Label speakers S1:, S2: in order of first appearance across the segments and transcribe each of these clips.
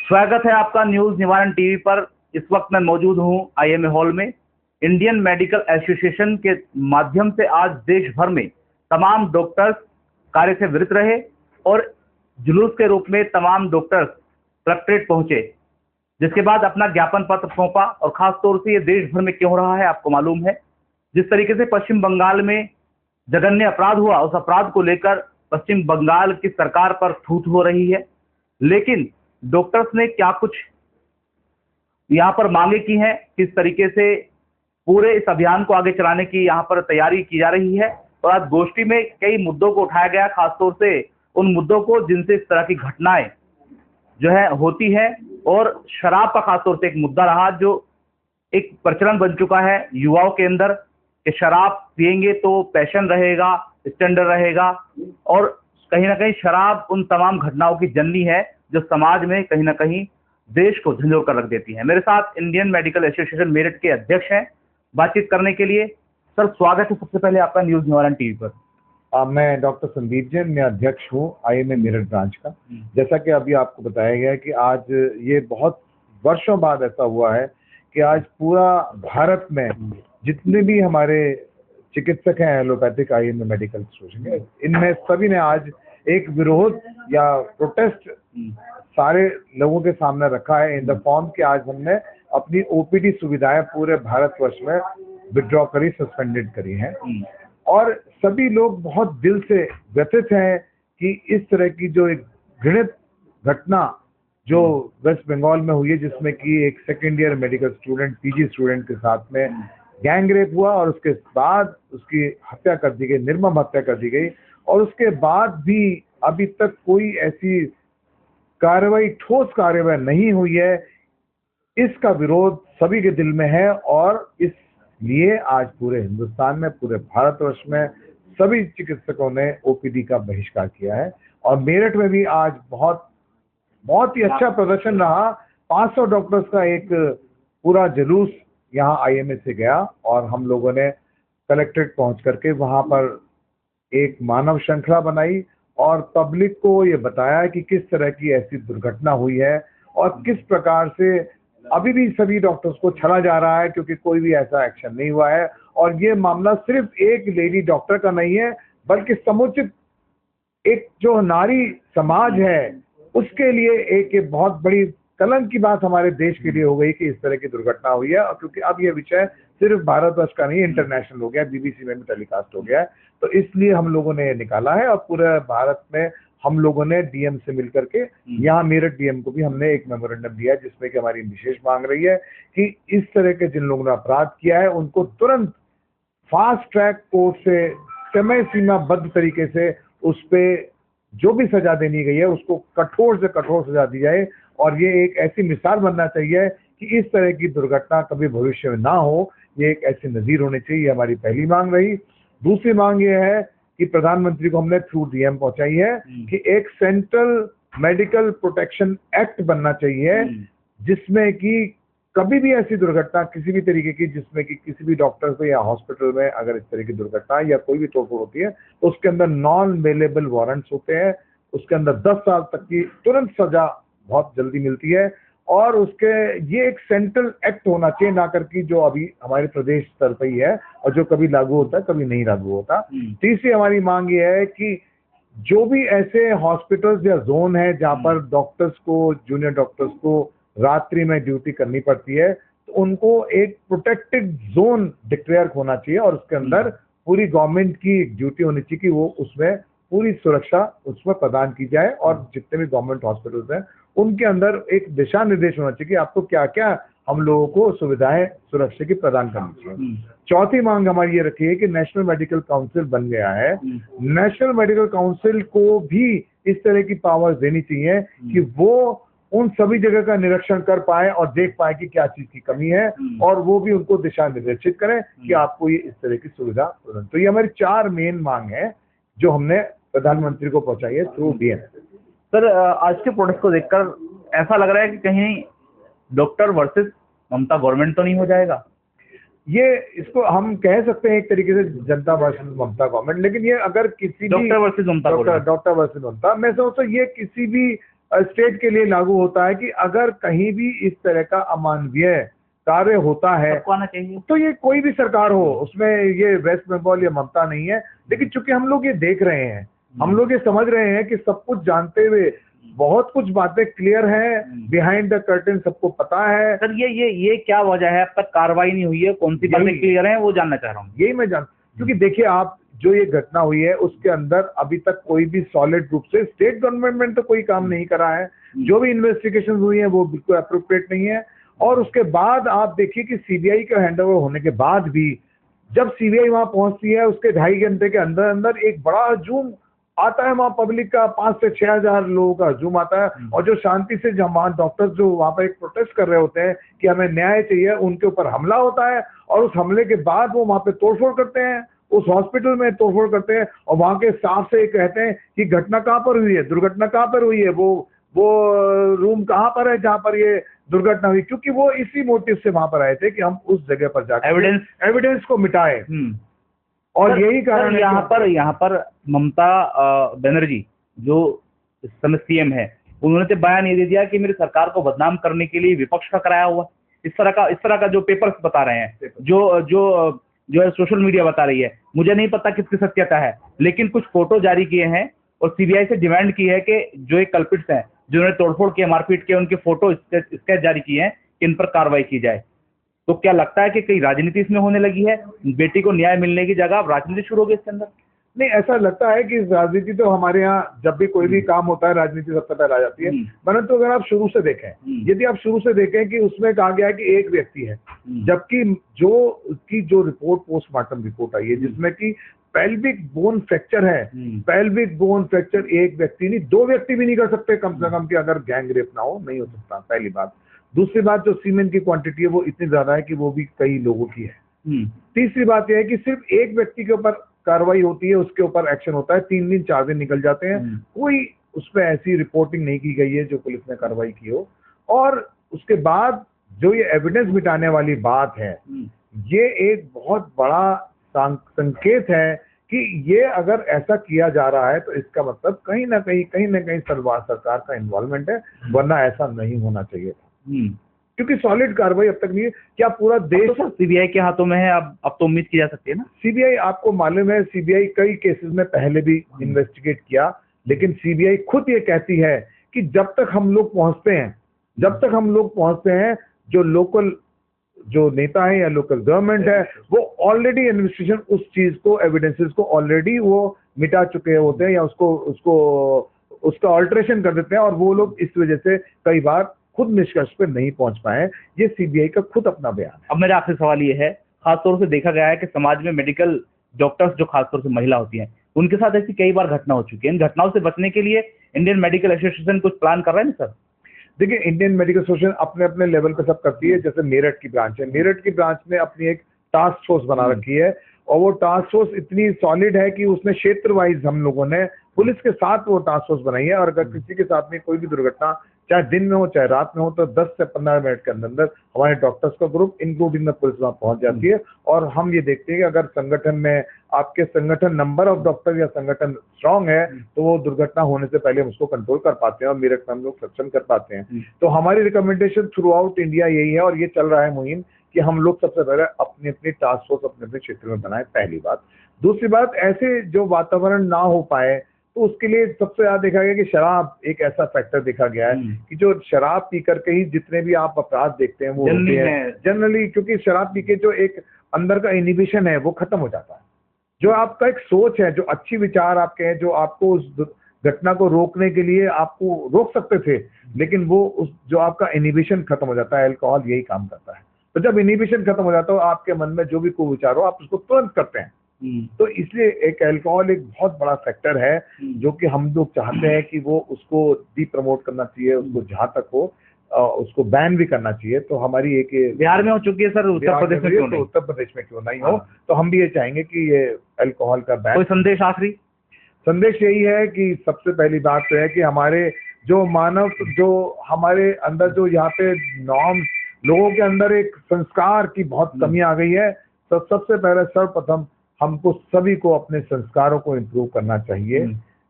S1: स्वागत है आपका न्यूज निवारण टीवी पर। इस वक्त मैं मौजूद हूं आईएमए हॉल में। इंडियन मेडिकल एसोसिएशन के माध्यम से आज देश भर में तमाम डॉक्टर्स कार्य से विरत रहे और जुलूस के रूप में तमाम डॉक्टर्स कलेक्ट्रेट पहुंचे, जिसके बाद अपना ज्ञापन पत्र सौंपा। और खास तौर से ये देश भर में क्यों हो रहा है आपको मालूम है। जिस तरीके से पश्चिम बंगाल में जघन्य अपराध हुआ, उस अपराध को लेकर पश्चिम बंगाल की सरकार पर थूथ हो रही है। लेकिन डॉक्टर्स ने क्या कुछ यहाँ पर मांगे की हैं, किस तरीके से पूरे इस अभियान को आगे चलाने की यहाँ पर तैयारी की जा रही है। और आज गोष्ठी में कई मुद्दों को उठाया गया, खासतौर से उन मुद्दों को जिनसे इस तरह की घटनाएं जो है होती है। और शराब का खासतौर से एक मुद्दा रहा, जो एक प्रचलन बन चुका है युवाओं के अंदर कि शराब पिएंगे तो पैशन रहेगा, स्टैंडर्ड रहेगा। और कहीं ना कहीं शराब उन तमाम घटनाओं की जननी है जो समाज में कहीं ना कहीं देश को झंझोर कर रख देती है। मेरे साथ इंडियन मेडिकल एसोसिएशन मेरठ के अध्यक्ष हैं बातचीत करने के लिए। सर, स्वागत है सबसे पहले आपका न्यूज निवारण टीवी पर।
S2: मैं डॉक्टर संदीप जैन, मैं अध्यक्ष हूँ आईएमए मेरठ ब्रांच का। जैसा कि अभी आपको बताया गया कि आज ये बहुत वर्षों बाद ऐसा हुआ है कि आज पूरा भारत में जितने भी हमारे चिकित्सक हैं एलोपैथिक आईएमए मेडिकल एसोसिएशन, इनमें सभी ने आज एक विरोध या प्रोटेस्ट सारे लोगों के सामने रखा है इन द फॉर्म कि आज हमने अपनी ओपीडी सुविधाएं पूरे भारतवर्ष में विड्रॉ करी, सस्पेंडेड करी हैं। और सभी लोग बहुत दिल से व्यथित हैं कि इस तरह की जो एक घृणित घटना जो वेस्ट बंगाल में हुई है, जिसमें कि एक second year medical student, PG student के साथ में गैंग रेप हुआ और उसके बाद उसकी हत्या कर दी गई, निर्मम हत्या कर दी गई। और उसके बाद भी अभी तक कोई ऐसी कार्रवाई, ठोस कार्रवाई नहीं हुई है। इसका विरोध सभी के दिल में है और इसलिए आज पूरे हिंदुस्तान में, पूरे भारतवर्ष में सभी चिकित्सकों ने ओपीडी का बहिष्कार किया है। और मेरठ में भी आज बहुत ही अच्छा प्रदर्शन रहा। 500 डॉक्टर्स का एक पूरा जुलूस यहाँ आईएमए से गया और हम लोगों ने कलेक्ट्रेट पहुंच करके वहां पर एक मानव श्रृंखला बनाई और पब्लिक को ये बताया कि किस तरह की ऐसी दुर्घटना हुई है और किस प्रकार से अभी भी सभी डॉक्टर्स को छला जा रहा है, क्योंकि कोई भी ऐसा एक्शन नहीं हुआ है। और ये मामला सिर्फ एक लेडी डॉक्टर का नहीं है, बल्कि समुचित एक जो नारी समाज है उसके लिए एक बहुत बड़ी कलंक की बात हमारे देश के लिए हो गई कि इस तरह की दुर्घटना हुई है। और क्योंकि अब ये विषय सिर्फ भारतवर्ष का नहीं, इंटरनेशनल हो गया, बीबीसी में भी टेलीकास्ट हो गया है, तो इसलिए हम लोगों ने निकाला है। और पूरे भारत में हम लोगों ने डीएम से मिलकर के, यहाँ मेरठ डीएम को भी हमने एक मेमोरेंडम दिया, जिसमें कि हमारी विशेष मांग रही है कि इस तरह के जिन लोगों ने अपराध किया है उनको तुरंत फास्ट ट्रैक कोर्ट से समय सीमाबद्ध तरीके से उस पर जो भी सजा देनी गई है उसको कठोर से कठोर सजा दी जाए। और ये एक ऐसी मिसाल बनना चाहिए कि इस तरह की दुर्घटना कभी भविष्य में ना हो। ये एक ऐसी नजीर होनी चाहिए, हमारी पहली मांग रही। दूसरी मांग ये है कि प्रधानमंत्री को हमने थ्रू डीएम पहुंचाई है कि एक सेंट्रल मेडिकल प्रोटेक्शन एक्ट बनना चाहिए, जिसमें कि कभी भी ऐसी दुर्घटना किसी भी तरीके की, जिसमें कि किसी भी डॉक्टर पे या हॉस्पिटल में अगर इस तरह की दुर्घटना या कोई भी तोड़फोड़ होती है तो उसके अंदर नॉन बेलेबल वारंट्स होते हैं, उसके अंदर 10 साल तक की तुरंत सजा बहुत जल्दी मिलती है। और उसके ये एक सेंट्रल एक्ट होना चाहिए, ना करके जो अभी हमारे प्रदेश स्तर पर ही है और जो कभी लागू होता है कभी नहीं लागू होता। तीसरी हमारी मांग ये है कि जो भी ऐसे हॉस्पिटल्स या जोन है जहाँ पर डॉक्टर्स को, जूनियर डॉक्टर्स को रात्रि में ड्यूटी करनी पड़ती है, तो उनको एक प्रोटेक्टेड जोन डिक्लेयर होना चाहिए और उसके अंदर पूरी गवर्नमेंट की ड्यूटी होनी चाहिए कि वो उसमें पूरी सुरक्षा उसमें प्रदान की जाए। और जितने भी गवर्नमेंट हॉस्पिटल्स हैं उनके अंदर एक दिशा निर्देश होना चाहिए कि आपको क्या क्या हम लोगों को सुविधाएं सुरक्षा की प्रदान करनी चाहिए। चौथी मांग हमारी ये रखी है कि नेशनल मेडिकल काउंसिल बन गया है, नेशनल मेडिकल काउंसिल को भी इस तरह की पावर्स देनी चाहिए कि वो उन सभी जगह का निरीक्षण कर पाए और देख पाए कि क्या चीज की कमी है और वो भी उनको दिशा निर्देशित करें कि आपको ये इस तरह की सुविधा प्रदान। तो ये हमारी 4 मेन मांग है जो हमने प्रधानमंत्री को पहुंचाई है थ्रू डीएम।
S1: सर, आज के प्रोटेस्ट को देखकर ऐसा लग रहा है कि कहीं डॉक्टर वर्सेस ममता गवर्नमेंट तो नहीं हो जाएगा?
S2: ये इसको हम कह सकते हैं एक तरीके से जनता वर्सेस ममता गवर्नमेंट, लेकिन ये अगर किसी भी
S1: डॉक्टर वर्सेस ममता,
S2: डॉक्टर वर्सेस ममता, मैं समझता हूँ ये किसी भी स्टेट के लिए लागू होता है कि अगर कहीं भी इस तरह का अमानवीय कार्य होता है
S1: सबको आना चाहिए।
S2: तो ये कोई भी सरकार हो, उसमें ये वेस्ट बंगाल या ममता नहीं है, लेकिन चूंकि हम लोग ये देख रहे हैं, हम लोग ये समझ रहे हैं कि सब कुछ जानते हुए बहुत कुछ बातें क्लियर हैं, बिहाइंड द कर्टेन सबको पता है।
S1: सर ये क्या वजह है, अब तक कार्रवाई नहीं हुई है, कौन सी बातें क्लियर हैं वो जानना चाह रहा हूँ।
S2: यही मैं क्योंकि देखिए आप, जो ये घटना हुई है उसके अंदर अभी तक कोई भी सॉलिड रूप से स्टेट गवर्नमेंट ने तो कोई काम नहीं करा है, जो भी इन्वेस्टिगेशन हुई है वो बिल्कुल अप्रोप्रिएट नहीं है। और उसके बाद आप देखिए कि सीबीआई का हैंडओवर होने के बाद भी जब सीबीआई वहां पहुंचती है, उसके 2.5 घंटे के अंदर अंदर एक बड़ा हजूम आता है वहां पब्लिक का, 5 से 6 हजार लोगों का हजूम आता है, और जो शांति से वहां डॉक्टर्स जो वहां पर एक प्रोटेस्ट कर रहे होते हैं कि हमें न्याय चाहिए, उनके ऊपर हमला होता है, और उस हमले के बाद वो वहां पे तोड़फोड़ करते हैं, उस हॉस्पिटल में तोड़फोड़ करते हैं, और वहां के स्टाफ से कहते हैं कि घटना कहाँ पर हुई है, दुर्घटना कहाँ पर हुई है, वो रूम कहाँ पर है जहां पर ये दुर्घटना हुई, क्योंकि वो इसी मोटिव से वहां पर आए थे कि हम उस जगह पर जाकर एविडेंस को मिटाएं। और यही कारण है
S1: यहाँ पर ममता बनर्जी जो इस समय सीएम है, उन्होंने तो बयान ये दे दिया कि मेरी सरकार को बदनाम करने के लिए विपक्ष का कराया हुआ, इस तरह का जो पेपर्स बता रहे हैं, जो है सोशल मीडिया बता रही है। मुझे नहीं पता किसकी सत्यता है, लेकिन कुछ फोटो जारी किए हैं और सीबीआई से डिमांड की है कि जो एक कल्पिट्स हैं, जिन्होंने तोड़फोड़ किया, मारपीट किया, उनके फोटो स्केच जारी किए हैं कि इन पर कार्रवाई की जाए। तो क्या लगता है कि कई राजनीति इसमें होने लगी है, बेटी को न्याय मिलने की जगह अब राजनीति शुरू हो गई इसके अंदर?
S2: नहीं, ऐसा लगता है कि राजनीति तो हमारे यहाँ जब भी कोई भी काम होता है राजनीति सबसे पहले आ जाती है, परंतु अगर आप शुरू से देखें, यदि आप शुरू से देखें कि उसमें कहा गया है कि एक व्यक्ति है, जबकि जो रिपोर्ट पोस्टमार्टम रिपोर्ट आई है जिसमें कि पेल्विक बोन फ्रैक्चर है, पेल्विक बोन फ्रैक्चर एक व्यक्ति नहीं, 2 व्यक्ति भी नहीं कर सकते कम से कम, कि अगर गैंग रेप ना हो, नहीं हो सकता, पहली बात। दूसरी बात, जो सीमेंट की क्वांटिटी है वो इतनी ज्यादा है कि वो भी कई लोगों की है। तीसरी बात यह है कि सिर्फ एक व्यक्ति के ऊपर कार्रवाई होती है, उसके ऊपर एक्शन होता है, 3 दिन 4 दिन निकल जाते हैं, कोई उसमें ऐसी रिपोर्टिंग नहीं की गई है जो पुलिस ने कार्रवाई की हो। और उसके बाद जो ये एविडेंस मिटाने वाली बात है, ये एक बहुत बड़ा संकेत है कि ये अगर ऐसा किया जा रहा है तो इसका मतलब कहीं ना कहीं सरकार का इन्वॉल्वमेंट है, वरना ऐसा नहीं होना चाहिए था। क्योंकि सॉलिड कार्रवाई अब तक नहीं है। क्या पूरा देश
S1: तो सीबीआई के हाथों में है, अब तो उम्मीद की जा सकती है ना?
S2: सीबीआई, आपको मालूम है, सीबीआई कई केसेस में पहले भी इन्वेस्टिगेट किया, लेकिन सीबीआई खुद ये कहती है कि जब तक हम लोग पहुंचते हैं, जो लोकल जो नेता है या लोकल गवर्नमेंट है, वो ऑलरेडी इन्वेस्टिगेशन उस चीज को, एविडेंसेस को ऑलरेडी वो मिटा चुके होते हैं, या उसका ऑल्टरेशन कर देते हैं, और वो लोग इस वजह से कई बार खुद निष्कर्ष पे नहीं पहुंच पाए। ये सीबीआई का खुद अपना बयान है।
S1: अब मेरा आखिरी सवाल ये है, खासतौर से देखा गया है कि समाज में मेडिकल डॉक्टर्स जो खासतौर से महिला होती हैं, उनके साथ ऐसी कई बार घटना हो चुकी है। इन घटनाओं से बचने के लिए इंडियन मेडिकल एसोसिएशन कुछ प्लान कर रहा है ना सर?
S2: देखिए, इंडियन मेडिकल एसोसिएशन अपने अपने लेवल पे सब करती है। जैसे मेरठ की ब्रांच है, मेरठ की ब्रांच ने अपनी एक टास्क फोर्स बना रखी है, और वो टास्क फोर्स इतनी सॉलिड है कि उसने क्षेत्र वाइज हम लोगों ने पुलिस के साथ वो टास्क फोर्स बनाई है, और अगर किसी के साथ में कोई भी दुर्घटना चाहे दिन में हो चाहे रात में हो, तो 10 से 15 मिनट के अंदर अंदर हमारे डॉक्टर्स का ग्रुप इंक्लूडिंग द पुलिस वहां पहुंच जाती है। और हम ये देखते हैं कि अगर संगठन में आपके संगठन नंबर ऑफ डॉक्टर या संगठन स्ट्रांग है, तो वो दुर्घटना होने से पहले हम उसको कंट्रोल कर पाते हैं, और मेरठ में हम लोग सक्षम कर पाते हैं। तो हमारी रिकमेंडेशन थ्रू आउट इंडिया यही है, और ये चल रहा है मुहिम कि हम लोग सबसे पहले अपनी अपनी टास्क फोर्स अपने अपने क्षेत्र में बनाए, पहली बात। दूसरी बात, ऐसे जो वातावरण ना हो पाए, तो उसके लिए सबसे ज्यादा देखा गया कि शराब एक ऐसा फैक्टर देखा गया है कि जो शराब पी करके ही जितने भी आप अपराध देखते हैं वो होते हैं जनरली, क्योंकि शराब पी के जो एक अंदर का इनिबिशन है वो खत्म हो जाता है। जो आपका एक सोच है, जो अच्छी विचार आपके हैं, जो आपको उस घटना को रोकने के लिए आपको रोक सकते थे, लेकिन वो जो आपका इनिबिशन खत्म हो जाता है, अल्कोहल यही काम करता है। तो जब इनिबिशन खत्म हो जाता है, आपके मन में जो भी कोई विचार हो, आप उसको तुरंत करते हैं। तो इसलिए एक अल्कोहल एक बहुत बड़ा फैक्टर है, जो कि हम लोग चाहते हैं कि वो उसको डी प्रमोट करना चाहिए, उसको जहां तक हो उसको बैन भी करना चाहिए। तो हमारी एक
S1: बिहार में हो चुकी है सर, उत्तर प्रदेश में क्यों नहीं?
S2: उत्तर प्रदेश में क्यों नहीं हो? तो हम भी ये चाहेंगे कि ये अल्कोहल का बैन।
S1: कोई संदेश? आखिरी
S2: संदेश यही है कि सबसे पहली बात तो है कि हमारे जो हमारे अंदर जो यहाँ पे नॉर्म्स लोगों के अंदर एक संस्कार की बहुत कमी आ गई है। तो सबसे पहले सर्वप्रथम हमको सभी को अपने संस्कारों को इम्प्रूव करना चाहिए।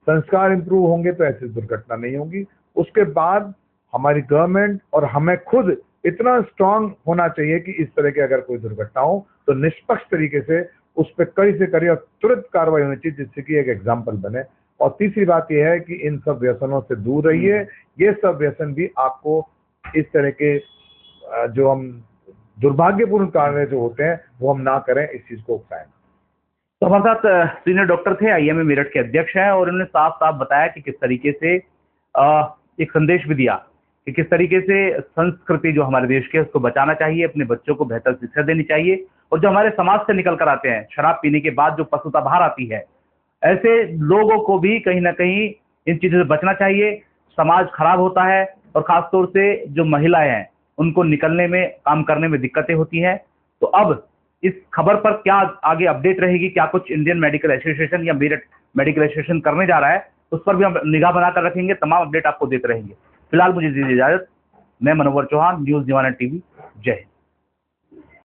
S2: संस्कार इम्प्रूव होंगे तो ऐसी दुर्घटना नहीं होगी। उसके बाद हमारी गवर्नमेंट और हमें खुद इतना स्ट्रांग होना चाहिए कि इस तरह की अगर कोई दुर्घटना हो तो निष्पक्ष तरीके से उस पर कड़ी से कड़ी और तुरंत कार्रवाई होनी चाहिए, जिससे कि एक एग्जाम्पल बने। और तीसरी बात यह है कि इन सब व्यसनों से दूर रहिए। ये सब व्यसन भी आपको इस तरह के जो हम दुर्भाग्यपूर्ण कार्य जो होते हैं वो हम ना करें, इस चीज को उकसाएं।
S1: तो हमारे साथ सीनियर डॉक्टर थे, आईएमए मेरठ के अध्यक्ष हैं, और उन्होंने साफ साफ बताया कि किस तरीके से एक संदेश भी दिया कि किस तरीके से संस्कृति जो हमारे देश की है उसको बचाना चाहिए, अपने बच्चों को बेहतर शिक्षा देनी चाहिए, और जो हमारे समाज से निकल कर आते हैं शराब पीने के बाद जो पशुता बाहर आती है, ऐसे लोगों को भी कहीं ना कहीं इन चीजों से बचना चाहिए। समाज खराब होता है और खासतौर से जो महिलाएं हैं उनको निकलने में, काम करने में दिक्कतें होती हैं। तो अब इस खबर पर क्या आगे अपडेट रहेगी, क्या कुछ इंडियन मेडिकल एसोसिएशन या मेरठ मेडिकल एसोसिएशन करने जा रहा है, उस पर भी हम निगाह बनाकर रखेंगे। तमाम अपडेट आपको देते रहेंगे। फिलहाल मुझे दीजिए इजाजत। मैं मनोहर चौहान, न्यूज़ निवारण टीवी। जय हिंद।